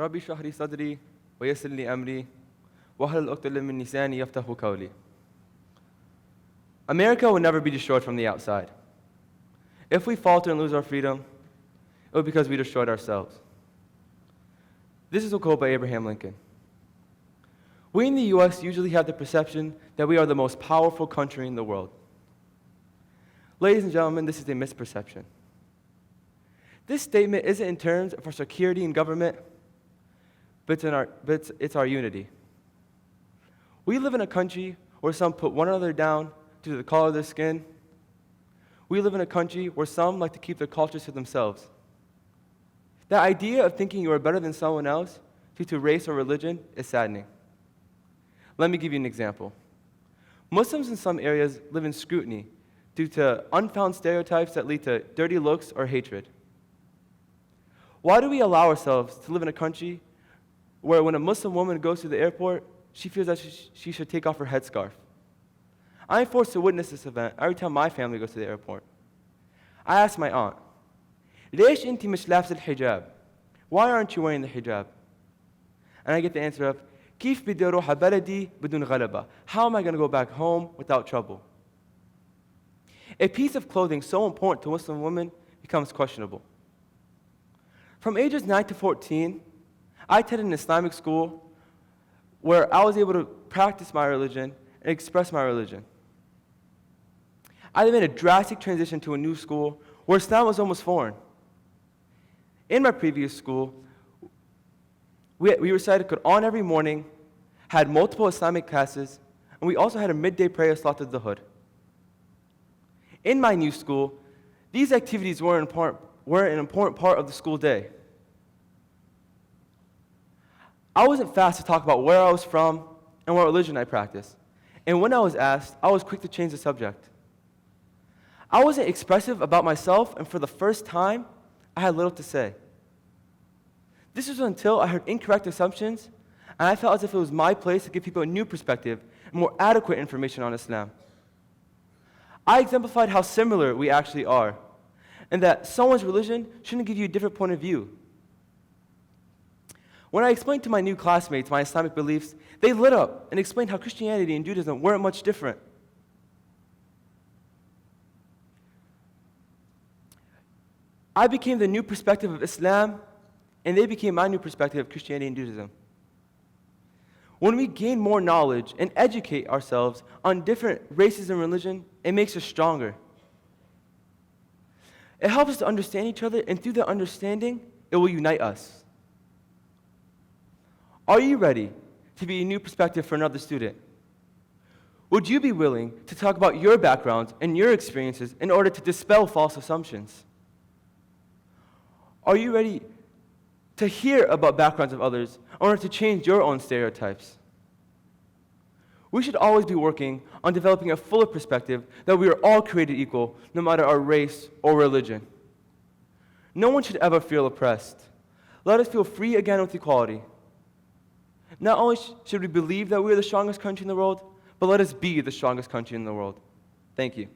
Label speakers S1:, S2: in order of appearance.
S1: ربي اشرح لي صدري ويسر لي أمري واحلل عقدة من لساني يفقهوا قولي. America will never be destroyed from the outside. If we falter and lose our freedom, it will be because we destroyed ourselves. This is a quote by Abraham Lincoln. We in the U.S. usually have the perception that we are the most powerful country in the world. Ladies and gentlemen, this is a misperception. This statement isn't in terms of our security and government, but it's our unity. We live in a country where some put one another down due to the color of their skin. We live in a country where some like to keep their cultures to themselves. The idea of thinking you are better than someone else due to race or religion is saddening. Let me give you an example. Muslims in some areas live in scrutiny due to unfound stereotypes that lead to dirty looks or hatred. Why do we allow ourselves to live in a country where when a Muslim woman goes to the airport, she feels that she should take off her headscarf? I am forced to witness this event every time my family goes to the airport. I ask my aunt, ليش أنتِ مش لابسة الحجاب? Why aren't you wearing the hijab? And I get the answer of, كيف بدي أروح بلدي بدون غلبة? How am I going to go back home without trouble? A piece of clothing so important to Muslim women becomes questionable. From ages 9 to 14, I attended an Islamic school where I was able to practice my religion and express my religion. I then made a drastic transition to a new school where Islam was almost foreign. In my previous school, we recited Quran every morning, had multiple Islamic classes, and we also had a midday prayer salat al-Dhuhr. In my new school, these activities were an important part of the school day. I wasn't fast to talk about where I was from and what religion I practiced. And when I was asked, I was quick to change the subject. I wasn't expressive about myself, and for the first time, I had little to say. This was until I heard incorrect assumptions, and I felt as if it was my place to give people a new perspective and more adequate information on Islam. I exemplified how similar we actually are, and that someone's religion shouldn't give you a different point of view. When I explained to my new classmates my Islamic beliefs, they lit up and explained how Christianity and Judaism weren't much different. I became the new perspective of Islam, and they became my new perspective of Christianity and Judaism. When we gain more knowledge and educate ourselves on different races and religion, it makes us stronger. It helps us to understand each other, and through that understanding, it will unite us. Are you ready to be a new perspective for another student? Would you be willing to talk about your backgrounds and your experiences in order to dispel false assumptions? Are you ready to hear about backgrounds of others in order to change your own stereotypes? We should always be working on developing a fuller perspective that we are all created equal, no matter our race or religion. No one should ever feel oppressed. Let us feel free again with equality. Not only should we believe that we are the strongest country in the world, but let us be the strongest country in the world. Thank you.